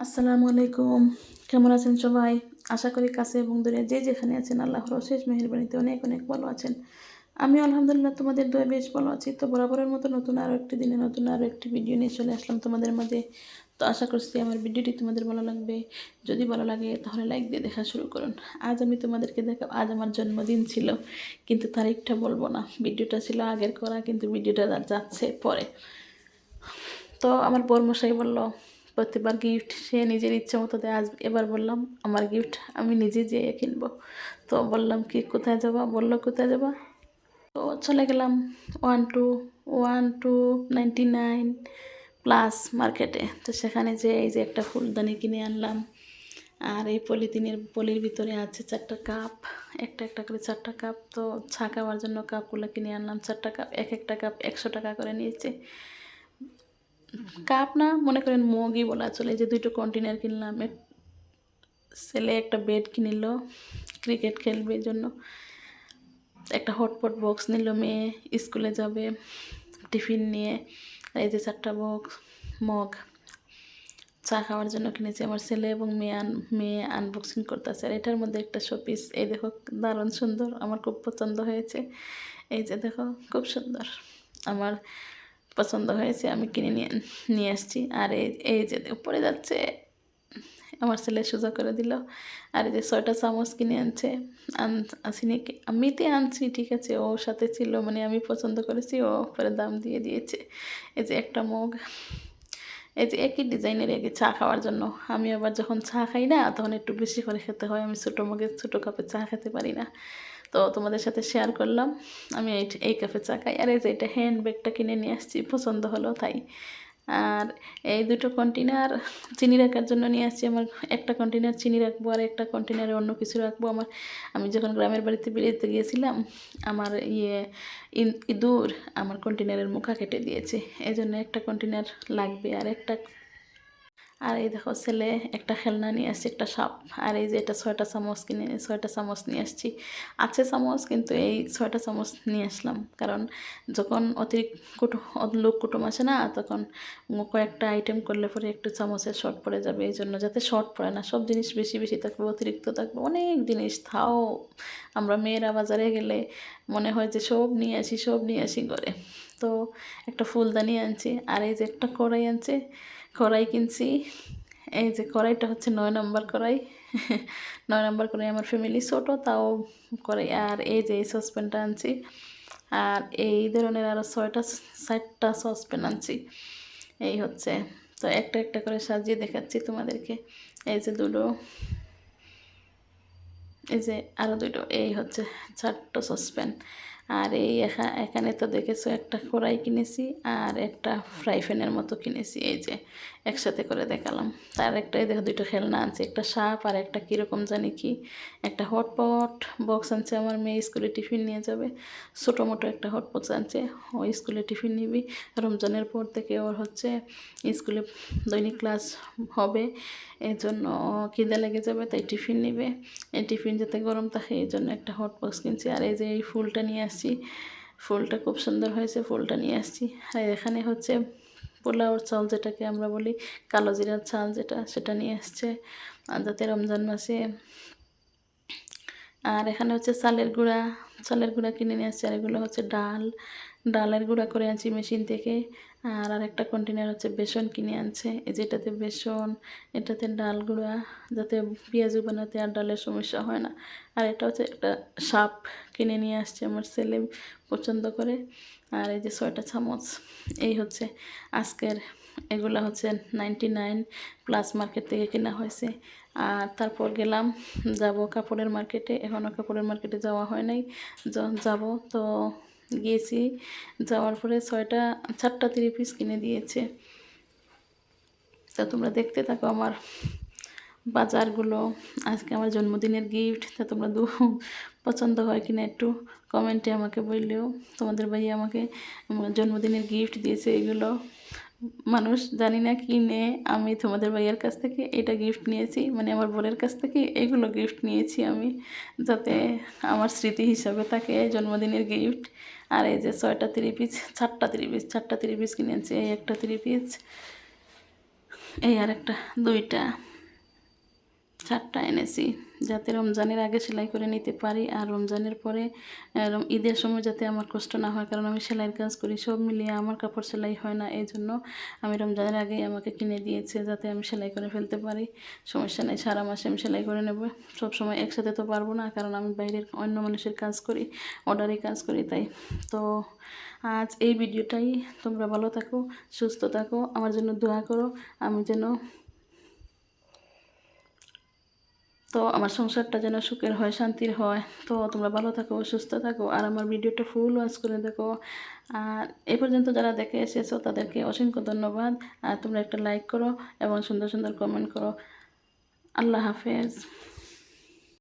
আসসালামু আলাইকুম। কেমন আছেন সবাই? আশা করি কাছে এবং দূরে যে যেখানে আছেন আল্লাহর অশেষ মেহেরবানিতে অনেক অনেক ভালো আছেন। আমি আলহামদুলিল্লাহ তোমাদের দোয়ায় বেশ ভালো আছি। তো বরাবরের মতো নতুন আরও একটি দিনে নতুন আরও একটি ভিডিও নিয়ে চলে আসলাম তোমাদের মাঝে। তো আশা করছি আমার ভিডিওটি তোমাদের ভালো লাগবে। যদি ভালো লাগে তাহলে লাইক দিয়ে দেখা শুরু করুন। আজ আমি তোমাদেরকে দেখাবো, আজ আমার জন্মদিন ছিল কিন্তু তারিখটা বলবো না। ভিডিওটা ছিল আগের করা কিন্তু ভিডিওটা যাচ্ছে পরে। তো আমার বরমশাই বলল প্রত্যেকবার গিফট সে নিজের ইচ্ছে মতো দেয়। আজ এবার বললাম আমার গিফট আমি নিজে যেয়ে কিনবো। তো বললাম কি কোথায় যাবা? বললো কোথায় যাবা? তো চলে গেলাম 1 to 99 প্লাস মার্কেটে। তো সেখানে যে এই যে একটা ফুলদানি কিনে আনলাম। আর এই পলিথিনের পলির ভিতরে আছে 4টা কাপ, একটা একটা করে 4টা কাপ। তো চা খাওয়ার জন্য কাপগুলো কিনে আনলাম 4টা কাপ, এক একটা কাপ 100 টাকা করে নিয়েছে। কাপ না মনে করেন মগই বলা চলে। যে 2টো কন্টেনার কিনলাম। ছেলে একটা বেড কিনিল ক্রিকেট খেলবে জন্য, একটা হটপট বক্স নিল, মেয়ে স্কুলে যাবে টিফিন নিয়ে। এই যে 4টা বক্স মগ চা খাওয়ার জন্য কিনেছি। আমার ছেলে এবং মেয়ে আনবক্সিং করতেছে। আর এটার মধ্যে একটা শোপিস, এই দেখো দারুণ সুন্দর, আমার খুব পছন্দ হয়েছে। এই যে দেখো খুব সুন্দর, আমার পছন্দ হয়েছে, আমি কিনে নিয়ে আসছি। আর এই যে উপরে যাচ্ছে, আমার ছেলে সোজা করে দিল। আর এই যে 6টা চামচ কিনে আনছে। আসিনি আমিতে আনছি, ঠিক আছে, ও সাথে ছিল, মানে আমি পছন্দ করেছি, ও পরে দাম দিয়ে দিয়েছে। এই যে একটা মগ, এই যে একই ডিজাইনের একই চা খাওয়ার জন্য। আমি আবার যখন চা খাই না তখন একটু বেশি করে খেতে হয়, আমি ছোটো মগে ছোটো কাপে চা খেতে পারি না। তো তোমাদের সাথে শেয়ার করলাম আমি এই কাপে চা খাই। আর এই যে এটা হ্যান্ড ব্যাগটা কিনে নিয়ে আসছি, পছন্দ হলো তাই। আর এই 2টো কন্টেনার চিনি রাখার জন্য নিয়ে আসছি। আমার একটা কন্টেনার চিনি রাখবো আর একটা কন্টেনারে অন্য কিছু রাখবো। আমি যখন গ্রামের বাড়িতে বেরিয়ে গিয়েছিলাম, আমার ইঁদুর আমার কন্টেনারের মুখা কেটে দিয়েছে, এই জন্য একটা কন্টেনার লাগবে। আর এই দেখো ছেলে একটা খেলনা নিয়ে আসছে, একটা সাপ। আর এই যে এটা 6টা চামচ 6টা চামচ নিয়ে আসছি। আছে চামচ কিন্তু এই 6টা চামচ নিয়ে আসলাম, কারণ যখন অতিরিক্ত লোক কুটুম আসে না, তখন কয়েকটা আইটেম করলে পরে একটু চামচের শর্ট পড়ে যাবে। এই জন্য যাতে শর্ট পড়ে না, সব জিনিস বেশি বেশি থাকবে, অতিরিক্ত থাকবে অনেক জিনিস। তাও আমরা মেয়েরা বাজারে গেলে মনে হয় যে সব নিয়ে আসি ঘরে। তো একটা ফুলদানি আনছি। আর এই যে একটা কড়াই আনছে, কড়াই কিনছি। এই যে কড়াইটা হচ্ছে 9 নম্বর কড়াই। 9 নম্বর কড়াই, আমার ফ্যামিলি ছোটো তাও কড়াই। আর এই যে এই সসপ্যানটা আনছি। আর এই ধরনের আরও 7টা সসপ্যান আনছি। এই হচ্ছে, তো একটা একটা করে সাজিয়ে দেখাচ্ছি তোমাদেরকে। এই যে 2টো, এই যে আরও 2টো, এই হচ্ছে 4টা সসপ্যান। আর এই এখানে তো দেখেছো একটা কড়াই কিনেছি আর একটা ফ্রাই প্যানের মতো কিনেছি। এই যে একসাথে করে দেখালাম। তার একটা এই দেখো 2টো খেলনা আনছে, একটা সাপ আর একটা কীরকম জানি কি, একটা হটপট বক্স আনছে। আমার মেয়ে স্কুলে টিফিন নিয়ে যাবে, ছোটো মোটো একটা হটপট আনছে, ও স্কুলে টিফিন নিবি। রমজানের পর থেকে ওর হচ্ছে স্কুলে দৈনিক ক্লাস হবে, এই জন্য খিদে লেগে যাবে, তাই টিফিন নিবে। এই টিফিন যাতে গরম থাকে এই জন্য একটা হট বক্স কিনছি। আর এই যে এই ফুলটা নিয়ে আসছি, ফুলটা খুব সুন্দর হয়েছে, ফুলটা নিয়ে আসছি। আর এখানে হচ্ছে পোলাওর চাল, যেটাকে আমরা বলি কালো জিরার চাল, সেটা নিয়ে আসছে যাতে রমজান মাসে। আর এখানে হচ্ছে চালের গুঁড়া কিনে নিয়ে আসছে। আর এগুলো হচ্ছে ডালের গুঁড়া করে আনছি মেশিন থেকে। আর আরেকটা কন্টেনার হচ্ছে বেসন কিনে আনছে, এই যেটাতে বেসন, এটাতে ডাল গুঁড়া, যাতে পেঁয়াজু বানাতে আর ডালের সমস্যা হয় না। আর এটা হচ্ছে একটা সাপ কিনে নিয়ে আসছে, আমার ছেলে পছন্দ করে। আর এই যে 6টা চামচ, এই হচ্ছে আজকের। এগুলো হচ্ছে 99 প্লাস মার্কেট থেকে কেনা হয়েছে। আর তারপর যাব কাপড়ের মার্কেটে। এখনও কাপড়ের মার্কেটে যাওয়া হয় নাই, যাব। তো গিয়েছি, যাওয়ার পরে 4টা 3 পিস কিনে দিয়েছে। তা তোমরা দেখতে থাকো আমার বাজারগুলো। আজকে আমার জন্মদিনের গিফট, তা তোমরা পছন্দ হয় কিনা একটু কমেন্টে আমাকে বললেও। তোমাদের ভাইয়া আমাকে জন্মদিনের গিফট দিয়েছে এগুলো। মানুষ জানি না কিনে, আমি তোমাদের ভাইয়ার কাছ থেকে এটা গিফট নিয়েছি, মানে আমার বোনের কাছ থেকে এগুলো গিফট নিয়েছি আমি, যাতে আমার স্মৃতি হিসাবে থাকে জন্মদিনের গিফট। আর এই যে 6টা 3 পিস, 4টা 3 পিস কিনেছি। এই একটা 3 পিস, এই আর একটা 2টা 4টা এনেছি, যাতে রমজানের আগে সেলাই করে নিতে পারি আর রমজানের পরে ঈদের সময় যাতে আমার কষ্ট না হয়, কারণ আমি সেলাইয়ের কাজ করি, সব মিলিয়ে আমার কাপড় সেলাই হয় না। এই জন্য আমি রমজানের আগেই আমাকে কিনে দিয়েছে যাতে আমি সেলাই করে ফেলতে পারি। সমস্যা নেই, সারা মাসে আমি সেলাই করে নেব। সব সময় একসাথে তো পারবো না, কারণ আমি বাইরের অন্য মানুষের কাজ করি, অর্ডারে কাজ করি। তাই তো আজ এই ভিডিওটাই। তোমরা ভালো থাকো, সুস্থ থাকো, আমার জন্য দোয়া করো, আমি যেন আমার সংসারটা যেন সুখের হয়, শান্তির হয়। তো তোমরা ভালো থাকো, সুস্থ থাকো, আর আমার ভিডিওটা ফুল ওয়াচ করে দেখো। আর এ পর্যন্ত যারা দেখে এসেছো তাদেরকে অসংখ্য ধন্যবাদ। আর তোমরা একটা লাইক করো এবং সুন্দর সুন্দর কমেন্ট করো। আল্লাহ হাফেজ।